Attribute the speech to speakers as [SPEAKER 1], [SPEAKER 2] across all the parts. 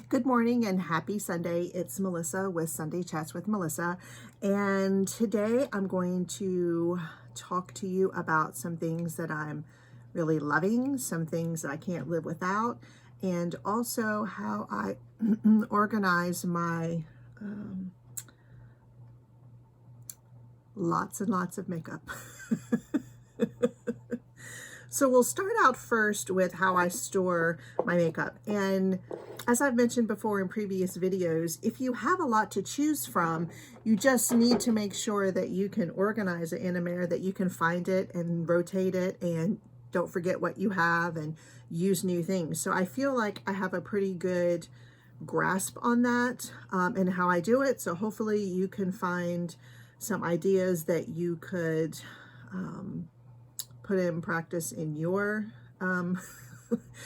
[SPEAKER 1] Good morning and happy Sunday. It's Melissa with Sunday Chats with Melissa. And today I'm going to talk to you about some things that I'm really loving, some things that I can't live without, and also how I organize my lots and lots of makeup. So we'll start out first with how I store my makeup. And as I've mentioned before in previous videos, if you have a lot to choose from, you just need to make sure that you can organize it in a manner that you can find it and rotate it and don't forget what you have and use new things. So I feel like I have a pretty good grasp on that and how I do it. So hopefully you can find some ideas that you could put in practice in your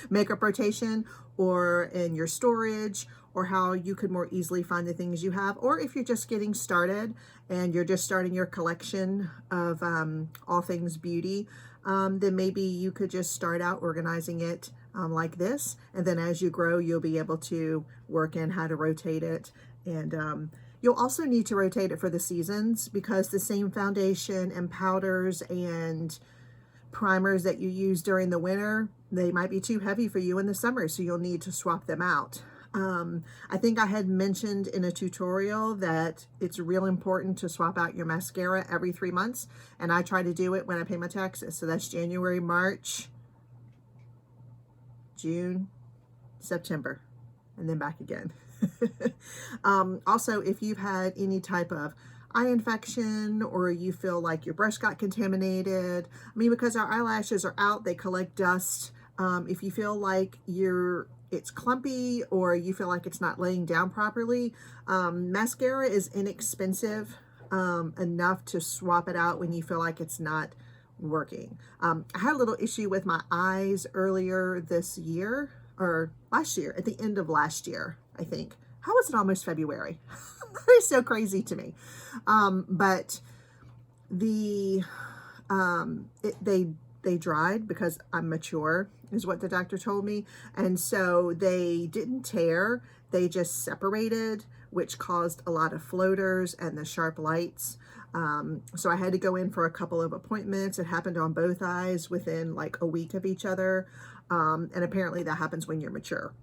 [SPEAKER 1] makeup rotation or in your storage, or how you could more easily find the things you have. Or if you're just getting started and you're just starting your collection of all things beauty, then maybe you could just start out organizing it like this, and then as you grow you'll be able to work in how to rotate it. And you'll also need to rotate it for the seasons, because the same foundation and powders and primers that you use during the winter, they might be too heavy for you in the summer, so you'll need to swap them out. I think I had mentioned in a tutorial that it's real important to swap out your mascara every 3 months, and I try to do it when I pay my taxes. So that's January, March, June, September, and then back again. Also, if you've had any type of eye infection, or you feel like your brush got contaminated, because our eyelashes are out, they collect dust. If you feel like it's clumpy, or you feel like it's not laying down properly, mascara is inexpensive enough to swap it out when you feel like it's not working. I had a little issue with my eyes earlier this year, or last year, at the end of last year, I think. How was it almost February? That is so crazy to me. But they dried because I'm mature, is what the doctor told me. And so they didn't tear, they just separated, which caused a lot of floaters and the sharp lights. So I had to go in for a couple of appointments. It happened on both eyes within like a week of each other. And apparently that happens when you're mature.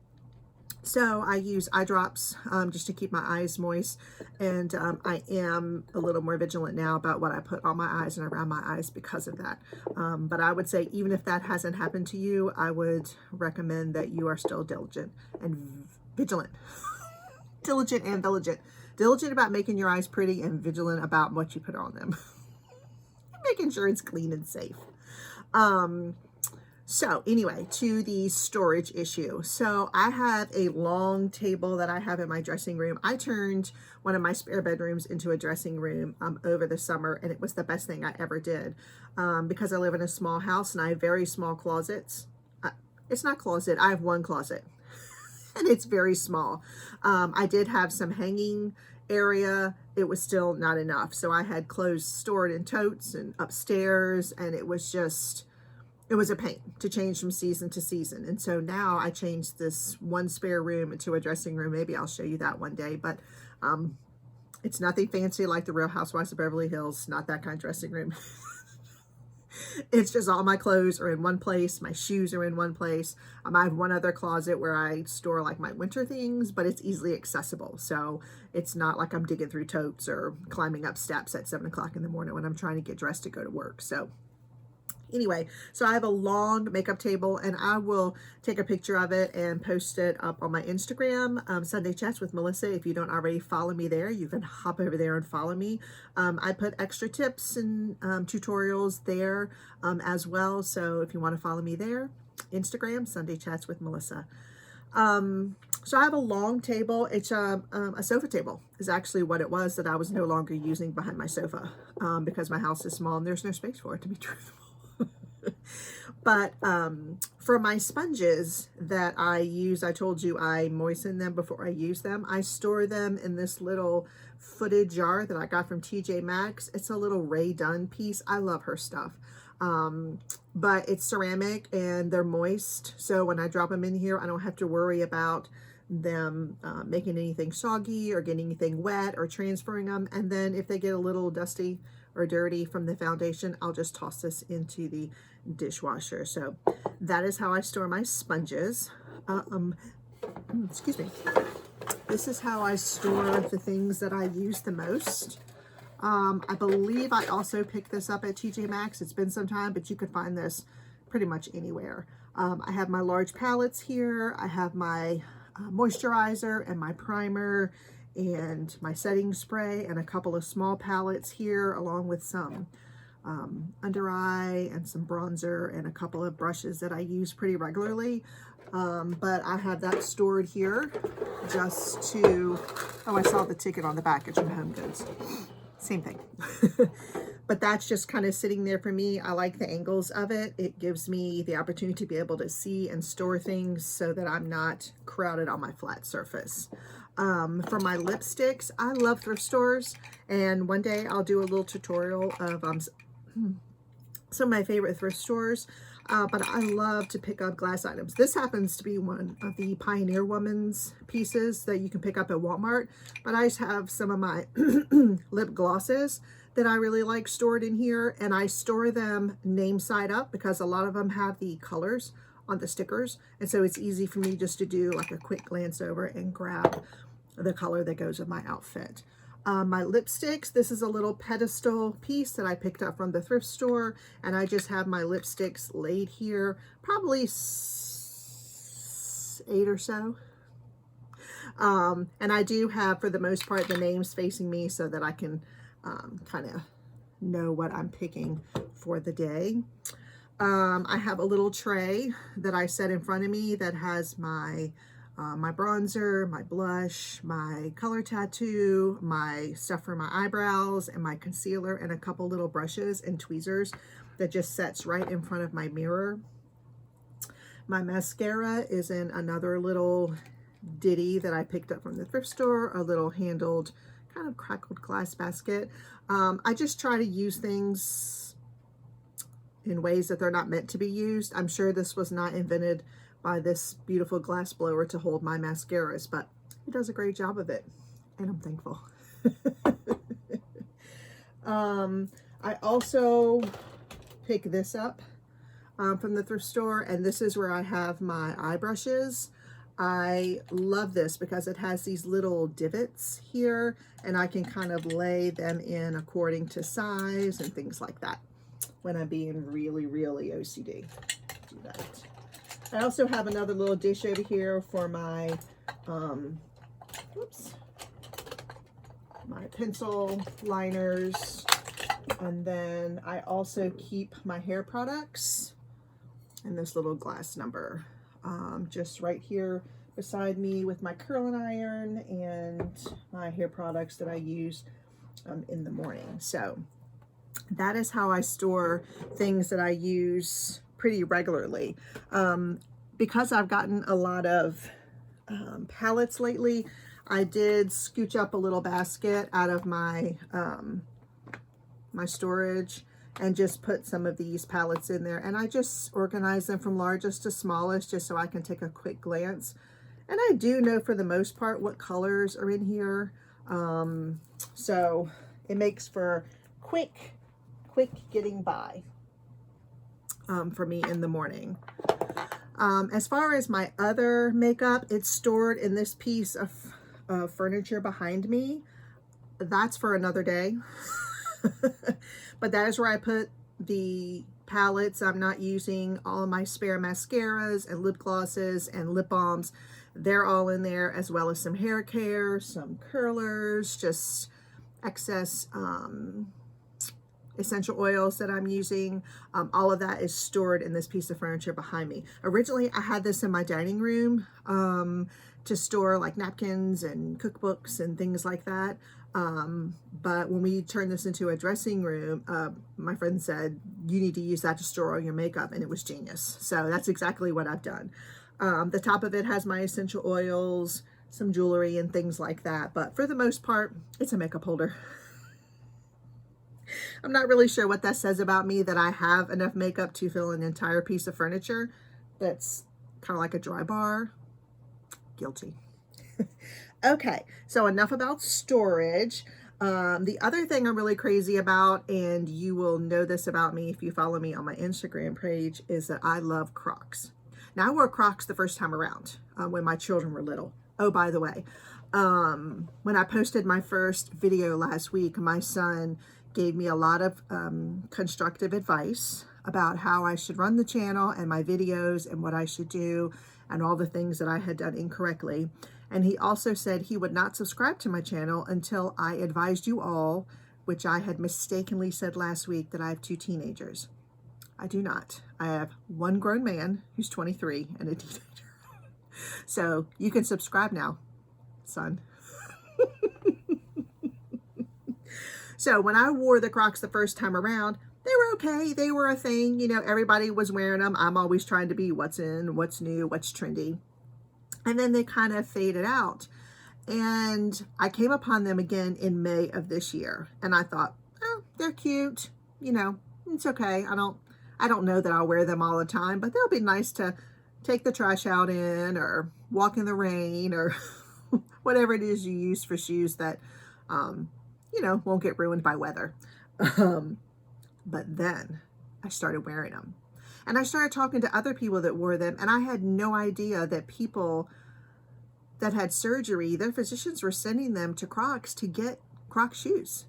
[SPEAKER 1] So I use eye drops just to keep my eyes moist, and I am a little more vigilant now about what I put on my eyes and around my eyes because of that. But I would say, even if that hasn't happened to you, I would recommend that you are still diligent and vigilant. Diligent and vigilant. Diligent about making your eyes pretty, and vigilant about what you put on them. Making sure it's clean and safe. So anyway, to the storage issue. So I have a long table that I have in my dressing room. I turned one of my spare bedrooms into a dressing room over the summer, and it was the best thing I ever did, because I live in a small house and I have very small closets. It's not closet, I have one closet and it's very small. I did have some hanging area. It was still not enough. So I had clothes stored in totes and upstairs, and it was a pain to change from season to season. And so now I changed this one spare room into a dressing room. Maybe I'll show you that one day, but it's nothing fancy like the Real Housewives of Beverly Hills, not that kind of dressing room. It's just all my clothes are in one place. My shoes are in one place. I have one other closet where I store like my winter things, but it's easily accessible. So it's not like I'm digging through totes or climbing up steps at 7 o'clock in the morning when I'm trying to get dressed to go to work. So anyway, so I have a long makeup table, and I will take a picture of it and post it up on my Instagram, Sunday Chats with Melissa. If you don't already follow me there, you can hop over there and follow me. I put extra tips and tutorials there as well. So if you want to follow me there, Instagram, Sunday Chats with Melissa. So I have a long table. It's a sofa table is actually what it was that I was no longer using behind my sofa because my house is small and there's no space for it, to be truthful. But for my sponges that I use, I told you I moisten them before I use them. I store them in this little footed jar that I got from TJ Maxx. It's a little Rae Dunn piece. I love her stuff. But it's ceramic and they're moist. So when I drop them in here, I don't have to worry about them making anything soggy or getting anything wet or transferring them. And then if they get a little dusty or dirty from the foundation, I'll just toss this into the dishwasher. So that is how I store my sponges. Excuse me. This is how I store the things that I use the most. I believe I also picked this up at TJ Maxx. It's been some time, but you could find this pretty much anywhere. I have my large palettes here. I have my moisturizer and my primer and my setting spray and a couple of small palettes here, along with some under eye and some bronzer and a couple of brushes that I use pretty regularly. But I have that stored here just to, oh, I saw the ticket on the back. It's from Home Goods. Same thing. But that's just kind of sitting there for me. I like the angles of it. It gives me the opportunity to be able to see and store things so that I'm not crowded on my flat surface. For my lipsticks, I love thrift stores, and one day I'll do a little tutorial of some of my favorite thrift stores. But I love to pick up glass items. This happens to be one of the Pioneer Woman's pieces that you can pick up at Walmart. But I just have some of my lip glosses that I really like stored in here. And I store them name side up because a lot of them have the colors on the stickers. And so it's easy for me just to do like a quick glance over and grab the color that goes with my outfit. My lipsticks, this is a little pedestal piece that I picked up from the thrift store, and I just have my lipsticks laid here, probably 8 or so. And I do have, for the most part, the names facing me so that I can kind of know what I'm picking for the day. I have a little tray that I set in front of me that has my bronzer, my blush, my color tattoo, my stuff for my eyebrows, and my concealer, and a couple little brushes and tweezers that just sets right in front of my mirror. My mascara is in another little ditty that I picked up from the thrift store, a little handled kind of crackled glass basket. I just try to use things in ways that they're not meant to be used. I'm sure this was not invented by this beautiful glass blower to hold my mascaras, but it does a great job of it, and I'm thankful. I also pick this up from the thrift store, and this is where I have my eye brushes. I love this because it has these little divots here, and I can kind of lay them in according to size and things like that when I'm being really, really OCD. Do that. I also have another little dish over here for my, my pencil liners. And then I also keep my hair products in this little glass number, just right here beside me with my curling iron and my hair products that I use in the morning. So that is how I store things that I use pretty regularly. Because I've gotten a lot of palettes lately, I did scooch up a little basket out of my my storage and just put some of these palettes in there, and I just organize them from largest to smallest just so I can take a quick glance. And I do know for the most part what colors are in here, so it makes for quick getting by for me in the morning. As far as my other makeup, it's stored in this piece of furniture behind me. That's for another day. But that is where I put the palettes I'm not using, all of my spare mascaras and lip glosses and lip balms. They're all in there, as well as some hair care, some curlers, just excess essential oils that I'm using. All of that is stored in this piece of furniture behind me. Originally, I had this in my dining room to store like napkins and cookbooks and things like that. But when we turned this into a dressing room, my friend said, you need to use that to store all your makeup, and it was genius. So that's exactly what I've done. The top of it has my essential oils, some jewelry and things like that. But for the most part, it's a makeup holder. I'm not really sure what that says about me, that I have enough makeup to fill an entire piece of furniture that's kind of like a dry bar. Guilty. Okay, so enough about storage. The other thing I'm really crazy about, and you will know this about me if you follow me on my Instagram page, is that I love Crocs. Now, I wore Crocs the first time around when my children were little. Oh, by the way, when I posted my first video last week, my son gave me a lot of constructive advice about how I should run the channel and my videos and what I should do and all the things that I had done incorrectly. And he also said he would not subscribe to my channel until I advised you all, which I had mistakenly said last week, that I have 2 teenagers. I do not. I have one grown man who's 23 and a teenager. So you can subscribe now, son. So when I wore the Crocs the first time around, they were okay. They were a thing. You know, everybody was wearing them. I'm always trying to be what's in, what's new, what's trendy. And then they kind of faded out. And I came upon them again in May of this year. And I thought, oh, they're cute. You know, it's okay. I don't know that I'll wear them all the time, but they'll be nice to take the trash out in or walk in the rain or whatever it is you use for shoes that, you know, won't get ruined by weather. But then I started wearing them. And I started talking to other people that wore them, and I had no idea that people that had surgery, their physicians were sending them to Crocs to get Croc shoes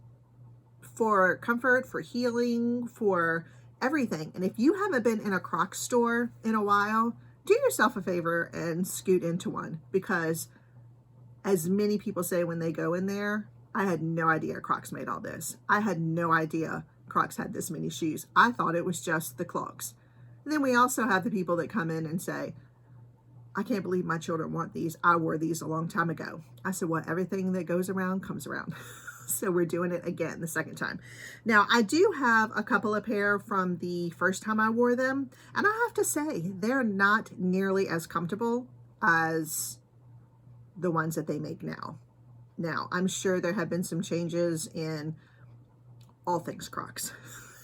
[SPEAKER 1] for comfort, for healing, for everything. And if you haven't been in a Croc store in a while, do yourself a favor and scoot into one, because as many people say when they go in there, I had no idea Crocs made all this. I had no idea Crocs had this many shoes. I thought it was just the clogs. And then we also have the people that come in and say, I can't believe my children want these. I wore these a long time ago. I said, well, everything that goes around comes around. So we're doing it again the second time. Now, I do have a couple of pair from the first time I wore them. And I have to say, they're not nearly as comfortable as the ones that they make now. Now, I'm sure there have been some changes in all things Crocs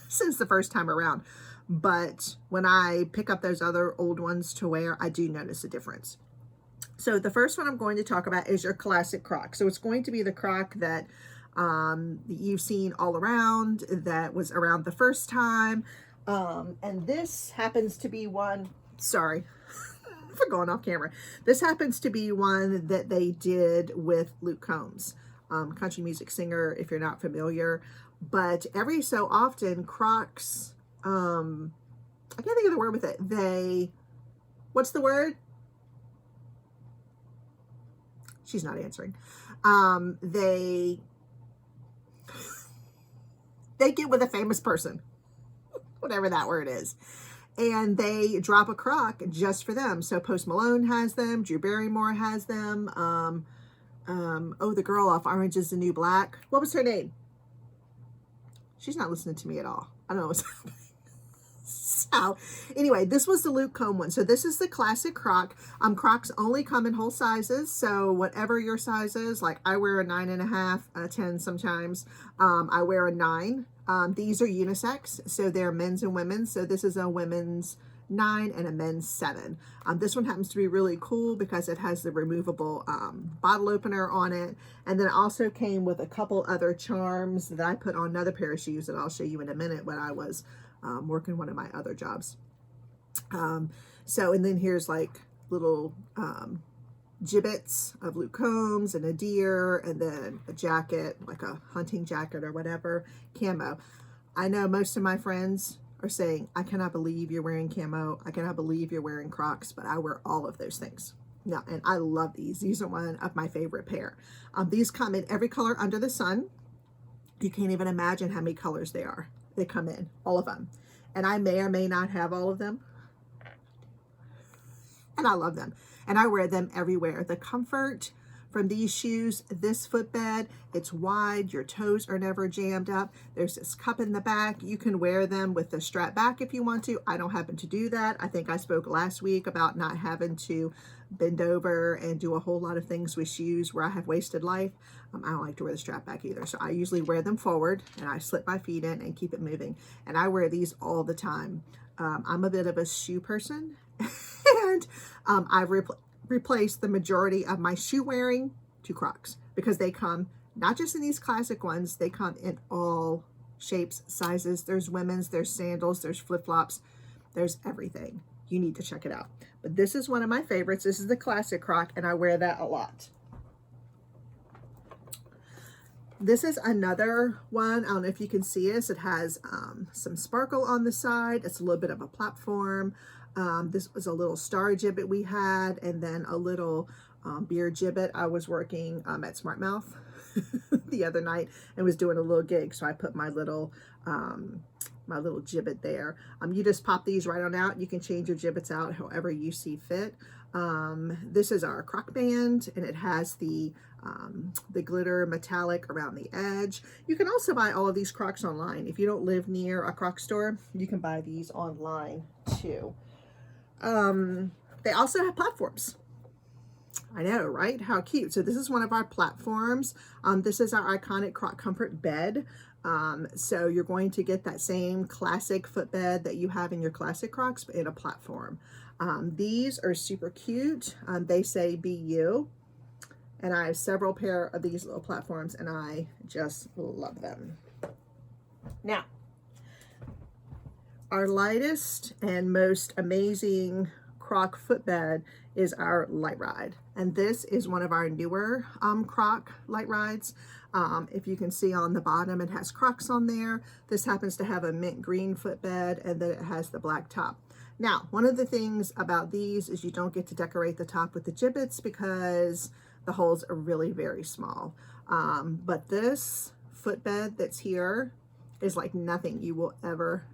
[SPEAKER 1] since the first time around. But when I pick up those other old ones to wear, I do notice a difference. So the first one I'm going to talk about is your classic Croc. So it's going to be the Croc that you've seen all around, that was around the first time. And this happens to be one, sorry for going off camera. This happens to be one that they did with Luke Combs, country music singer, if you're not familiar. But every so often, Crocs, I can't think of the word with it. What's the word? She's not answering. They get with a famous person, whatever that word is. And they drop a Croc just for them. So Post Malone has them. Drew Barrymore has them. Oh, the girl off Orange is the New Black. What was her name? She's not listening to me at all. I don't know what's happening. So anyway, this was the Luke Combs one. So this is the classic Croc. Crocs only come in whole sizes. So whatever your size is, like I wear a 9.5, a 10 sometimes. I wear a 9. These are unisex. So they're men's and women's. So this is a women's 9 and a men's 7. This one happens to be really cool because it has the removable bottle opener on it. And then it also came with a couple other charms that I put on another pair of shoes that I'll show you in a minute when I was working one of my other jobs. And then here's like little gibbets of Luke Combs and a deer, and then a jacket, like a hunting jacket or whatever, camo. I know most of my friends are saying, I cannot believe you're wearing camo. I cannot believe you're wearing Crocs, but I wear all of those things. No, and I love these. These are one of my favorite pair. These come in every color under the sun. You can't even imagine how many colors they are. They come in, all of them. And I may or may not have all of them. And I love them. And I wear them everywhere. The comfort from these shoes, this footbed, it's wide. Your toes are never jammed up. There's this cup in the back. You can wear them with the strap back if you want to. I don't happen to do that. I think I spoke last week about not having to bend over and do a whole lot of things with shoes where I have wasted life. I don't like to wear the strap back either. So I usually wear them forward and I slip my feet in and keep it moving. And I wear these all the time. I'm a bit of a shoe person. And replaced the majority of my shoe wearing to Crocs, because they come not just in these classic ones, they come in all shapes, sizes. There's women's, there's sandals, there's flip-flops, there's everything. You need to check it out. But this is one of my favorites. This is the classic Croc, and I wear that a lot. This is another one. I don't know if you can see this. It has some sparkle on the side. It's a little bit of a platform. This was a little star gibbet we had, and then a little beer gibbet. I was working at Smart Mouth the other night and was doing a little gig, so I put my little gibbet there. You just pop these right on out. You can change your gibbets out however you see fit. This is our Croc band, and it has the glitter metallic around the edge. You can also buy all of these Crocs online. If you don't live near a Croc store, you can buy these online too. They also have platforms. I know, right? How cute. So this is one of our platforms. This is our iconic Croc Comfort bed. So you're going to get that same classic footbed that you have in your classic Crocs, but in a platform. These are super cute. They say "Be You," and I have several pair of these little platforms, and I just love them. Now, our lightest and most amazing Croc footbed is our Light Ride, and this is one of our newer Croc Light Rides. If you can see on the bottom, it has Crocs on there. This happens to have a mint green footbed, and then it has the black top. Now, one of the things about these is you don't get to decorate the top with the gibbets because the holes are really very small. But this footbed that's here is like nothing you will ever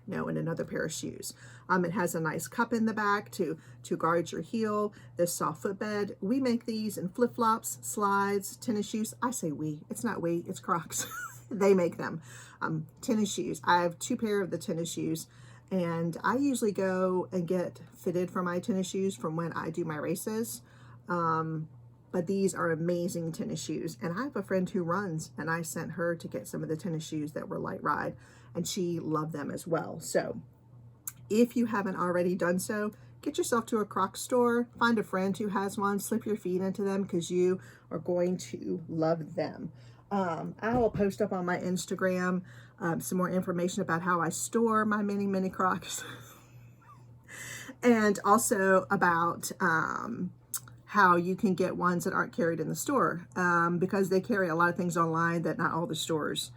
[SPEAKER 1] know in another pair of shoes. It has a nice cup in the back to guard your heel. This soft footbed, we make these in flip-flops, slides, tennis shoes. I say we, it's not we, it's Crocs. They make them. Tennis shoes, I have 2 pair of the tennis shoes, and I usually go and get fitted for my tennis shoes from when I do my races. But these are amazing tennis shoes, and I have a friend who runs, and I sent her to get some of the tennis shoes that were Light Ride, and she loved them as well. So if you haven't already done so, get yourself to a Crocs store, find a friend who has one, slip your feet into them, because you are going to love them. I will post up on my Instagram some more information about how I store my mini Crocs and also about how you can get ones that aren't carried in the store, because they carry a lot of things online that not all the stores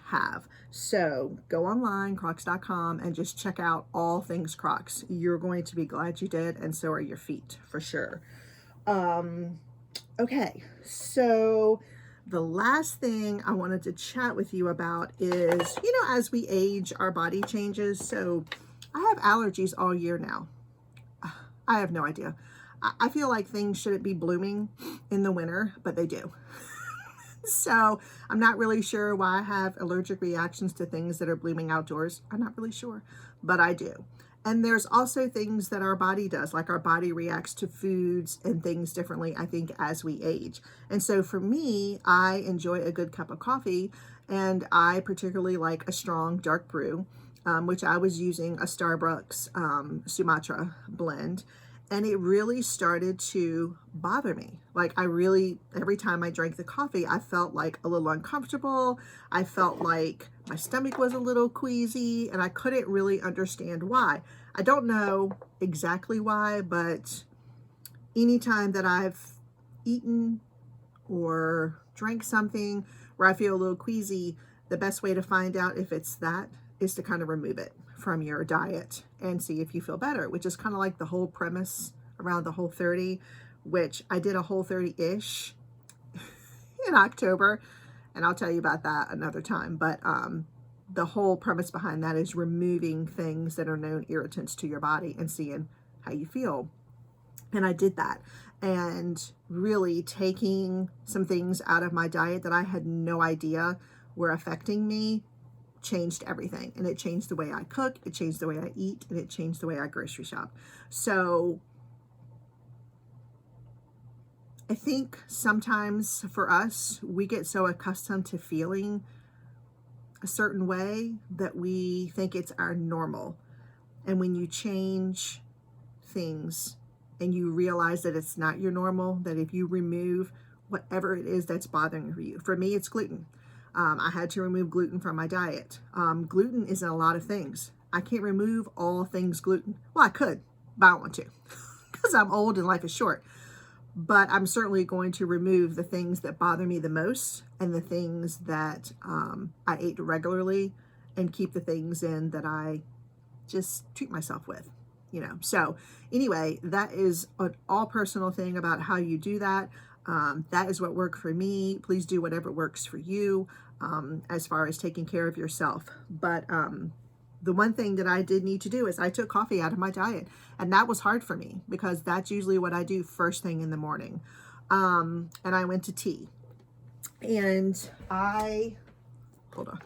[SPEAKER 1] have. So go online, crocs.com, and just check out all things Crocs. You're going to be glad you did, and so are your feet for sure. Okay, so the last thing I wanted to chat with you about is, as we age, our body changes. So I have allergies all year now. I have no idea. I feel like things shouldn't be blooming in the winter, but they do. So I'm not really sure why I have allergic reactions to things that are blooming outdoors. I'm not really sure, but I do. And there's also things that our body does, like our body reacts to foods and things differently, I think, as we age. And so for me, I enjoy a good cup of coffee, and I particularly like a strong dark brew, which I was using a Starbucks Sumatra blend. And it really started to bother me. Like every time I drank the coffee, I felt like a little uncomfortable. I felt like my stomach was a little queasy, and I couldn't really understand why. I don't know exactly why, but anytime that I've eaten or drank something where I feel a little queasy, the best way to find out if it's that is to kind of remove it from your diet and see if you feel better, which is kind of like the whole premise around the Whole30, which I did a Whole30-ish in October, and I'll tell you about that another time. But the whole premise behind that is removing things that are known irritants to your body and seeing how you feel. And I did that, and really taking some things out of my diet that I had no idea were affecting me changed everything. And it changed the way I cook, it changed the way I eat, and it changed the way I grocery shop. So I think sometimes for us, we get so accustomed to feeling a certain way that we think it's our normal. And when you change things, and you realize that it's not your normal, that if you remove whatever it is that's bothering you, for me, it's gluten. I had to remove gluten from my diet. Gluten is in a lot of things. I can't remove all things gluten. Well, I could, but I don't want to because I'm old and life is short. But I'm certainly going to remove the things that bother me the most and the things that I ate regularly, and keep the things in that I just treat myself with, you know. So anyway, that is an all personal thing about how you do that. That is what worked for me. Please do whatever works for you as far as taking care of yourself. But the one thing that I did need to do is I took coffee out of my diet, and that was hard for me because that's usually what I do first thing in the morning. And I went to tea, and hold on,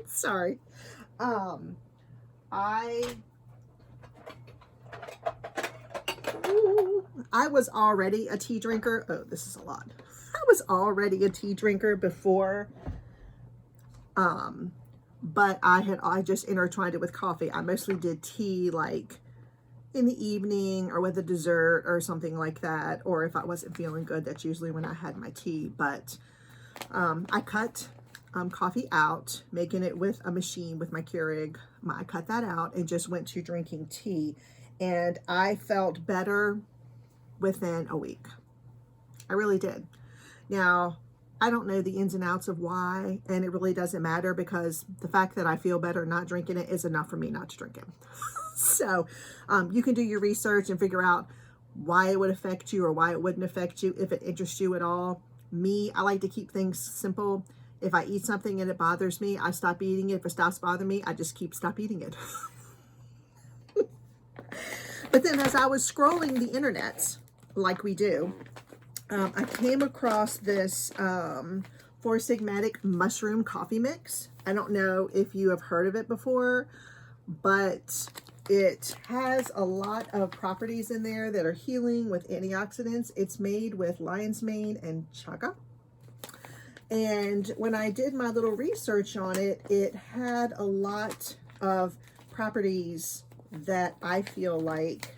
[SPEAKER 1] sorry. I was already a tea drinker. Oh, this is a lot. I was already a tea drinker before, but I just intertwined it with coffee. I mostly did tea like in the evening or with a dessert or something like that, or if I wasn't feeling good, that's usually when I had my tea. But I cut coffee out, making it with a machine with my Keurig. I cut that out and just went to drinking tea, and I felt better within a week. I really did. Now, I don't know the ins and outs of why, and it really doesn't matter because the fact that I feel better not drinking it is enough for me not to drink it. So you can do your research and figure out why it would affect you or why it wouldn't affect you if it interests you at all. Me, I like to keep things simple. If I eat something and it bothers me, I stop eating it. If it stops bothering me, I just stop eating it. But then as I was scrolling the internet, like we do, I came across this Four Sigmatic mushroom coffee mix. I don't know if you have heard of it before, but it has a lot of properties in there that are healing with antioxidants. It's made with lion's mane and chaga. And when I did my little research on it, it had a lot of properties that I feel like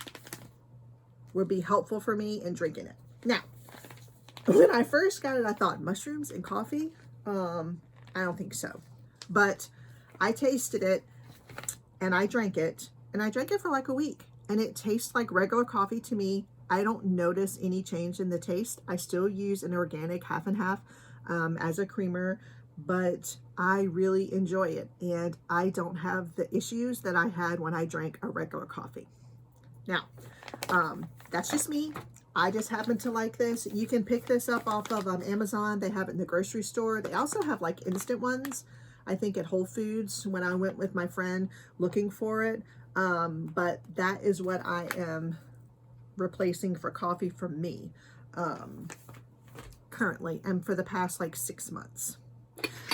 [SPEAKER 1] would be helpful for me in drinking it. Now, when I first got it, I thought mushrooms and coffee. I don't think so. But I tasted it and I drank it, and I drank it for like a week, and it tastes like regular coffee to me. I don't notice any change in the taste. I still use an organic half and half as a creamer, but I really enjoy it, and I don't have the issues that I had when I drank a regular coffee. Now, that's just me. I just happen to like this. You can pick this up off of Amazon. They have it in the grocery store. They also have like instant ones, I think at Whole Foods when I went with my friend looking for it. But that is what I am replacing for coffee for me currently, and for the past like 6 months.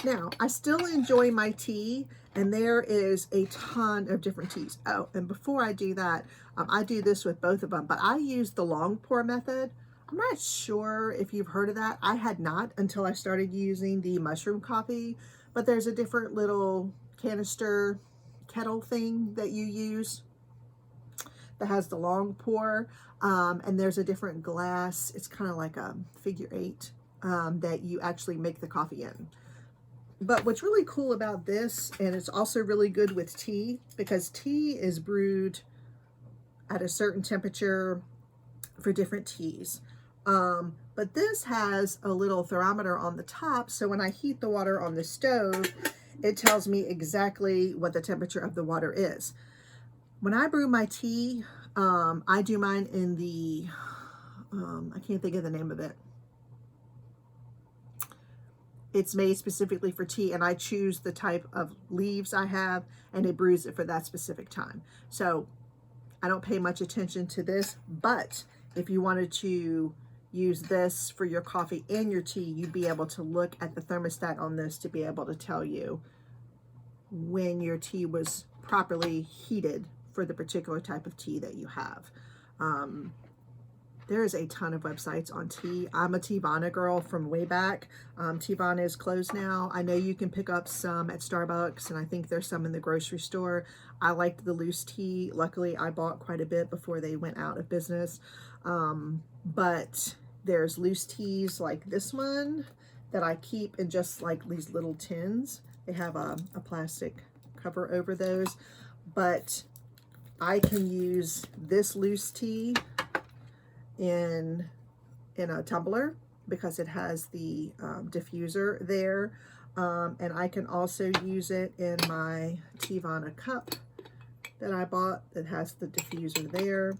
[SPEAKER 1] Now, I still enjoy my tea, and there is a ton of different teas. Oh, and before I do that, I do this with both of them, but I use the long pour method. I'm not sure if you've heard of that. I had not until I started using the mushroom coffee, but there's a different little canister kettle thing that you use that has the long pour, and there's a different glass. It's kind of like a figure 8 that you actually make the coffee in. But what's really cool about this, and it's also really good with tea, because tea is brewed at a certain temperature for different teas. But this has a little thermometer on the top, so when I heat the water on the stove, it tells me exactly what the temperature of the water is. When I brew my tea, I do mine in the, I can't think of the name of it. It's made specifically for tea, and I choose the type of leaves I have, and it brews it for that specific time. So I don't pay much attention to this, but if you wanted to use this for your coffee and your tea, you'd be able to look at the thermostat on this to be able to tell you when your tea was properly heated for the particular type of tea that you have. There's a ton of websites on tea. I'm a Teavana girl from way back. Teavana is closed now. I know you can pick up some at Starbucks, and I think there's some in the grocery store. I liked the loose tea. Luckily, I bought quite a bit before they went out of business. But there's loose teas like this one that I keep in just like these little tins. They have a plastic cover over those, but I can use this loose tea in a tumbler because it has the diffuser there, and I can also use it in my Teavana cup that I bought that has the diffuser there.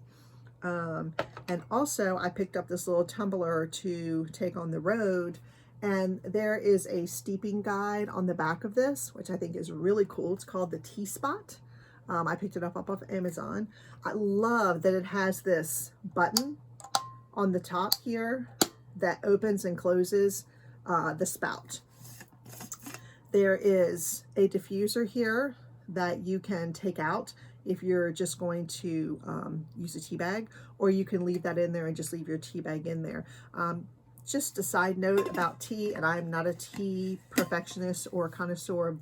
[SPEAKER 1] And also I picked up this little tumbler to take on the road, and there is a steeping guide on the back of this, which I think is really cool. It's called the Tea Spot. I picked it up off of Amazon. I love that it has this button on the top here that opens and closes the spout. There is a diffuser here that you can take out if you're just going to use a tea bag, or you can leave that in there and just leave your tea bag in there. Just a side note about tea, and I'm not a tea perfectionist or connoisseur,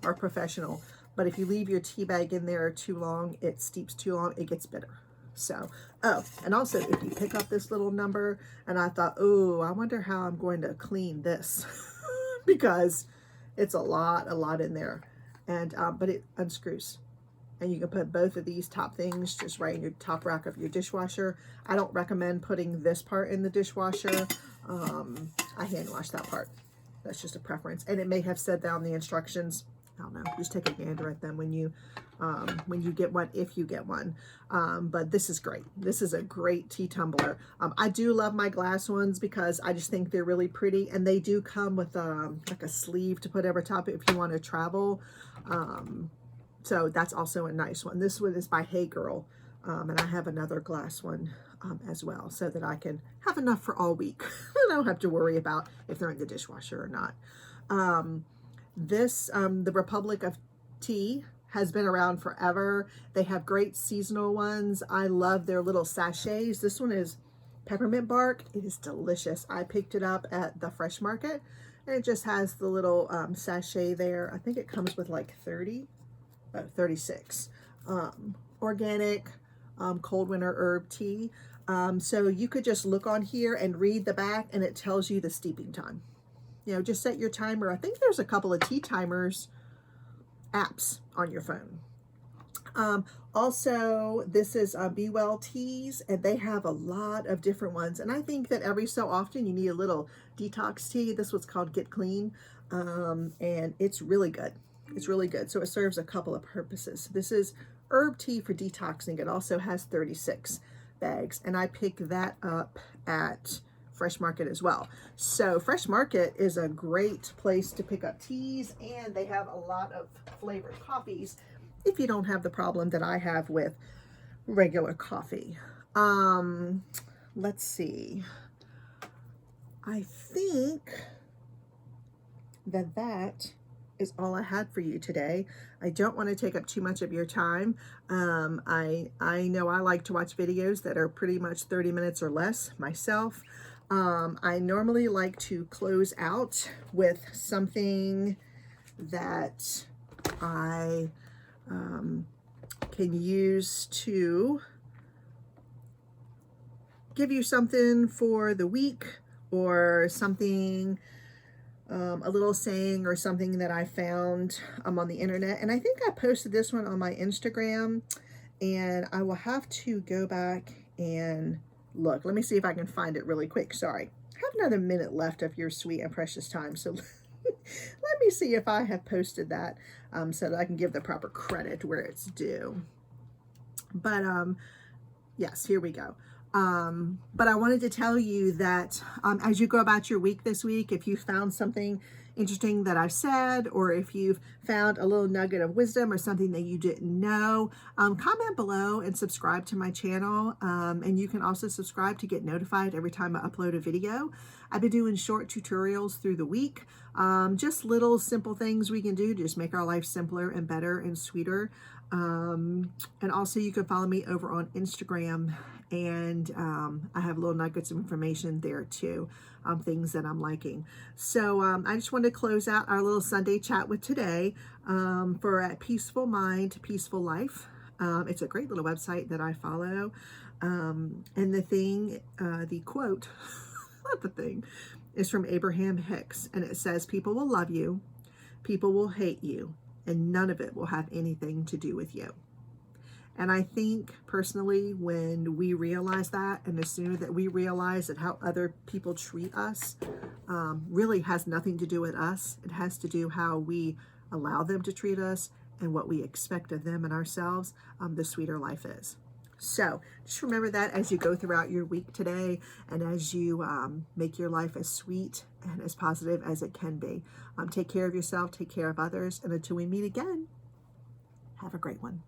[SPEAKER 1] or professional, but if you leave your tea bag in there too long, it steeps too long, it gets bitter. So, oh, and also if you pick up this little number, and I thought, oh, I wonder how I'm going to clean this because it's a lot in there, and but it unscrews. And you can put both of these top things just right in your top rack of your dishwasher. I don't recommend putting this part in the dishwasher. I hand wash that part. That's just a preference. And it may have said down the instructions. I don't know. Just take a gander at them when you get one, if you get one. But this is great. This is a great tea tumbler. I do love my glass ones because I just think they're really pretty, and they do come with like a sleeve to put over top if you want to travel. So that's also a nice one. This one is by Hey Girl, and I have another glass one as well, so that I can have enough for all week. I don't have to worry about if they're in the dishwasher or not. The Republic of Tea has been around forever. They have great seasonal ones. I love their little sachets. This one is peppermint bark. It is delicious. I picked it up at the Fresh Market, and it just has the little sachet there. I think it comes with like 36. Organic cold winter herb tea. So you could just look on here and read the back, and it tells you the steeping time. You know, just set your timer. I think there's a couple of tea timers apps on your phone. Also, this is Be Well Teas, and they have a lot of different ones. And I think that every so often you need a little detox tea. This one's called Get Clean, and it's really good. It's really good. So it serves a couple of purposes. This is herb tea for detoxing. It also has 36 bags, and I picked that up at Fresh Market as well. So Fresh Market is a great place to pick up teas, and they have a lot of flavored coffees if you don't have the problem that I have with regular coffee. Let's see. I think that is all I had for you today. I don't want to take up too much of your time. I know I like to watch videos that are pretty much 30 minutes or less myself. I normally like to close out with something that I can use to give you something for the week, or something, a little saying or something that I found on the internet. And I think I posted this one on my Instagram, and I will have to go back and look. Let me see if I can find it really quick. Sorry. I have another minute left of your sweet and precious time. So let me see if I have posted that so that I can give the proper credit where it's due. But yes, here we go. But I wanted to tell you that as you go about your week this week, if you found something interesting that I've said, or if you've found a little nugget of wisdom or something that you didn't know, comment below and subscribe to my channel. And you can also subscribe to get notified every time I upload a video. I've been doing short tutorials through the week, just little simple things we can do to just make our life simpler and better and sweeter. And also you can follow me over on Instagram, and I have little nuggets of information there too, things that I'm liking. So I just wanted to close out our little Sunday chat with today for a peaceful mind, peaceful life. It's a great little website that I follow. And the quote, not the thing, is from Abraham Hicks, and it says, "People will love you, people will hate you, and none of it will have anything to do with you." And I think personally, when we realize that, and as soon as we realize that how other people treat us really has nothing to do with us, it has to do how we allow them to treat us and what we expect of them and ourselves, the sweeter life is. So just remember that as you go throughout your week today, and as you make your life as sweet and as positive as it can be. Take care of yourself, take care of others, and until we meet again, have a great one.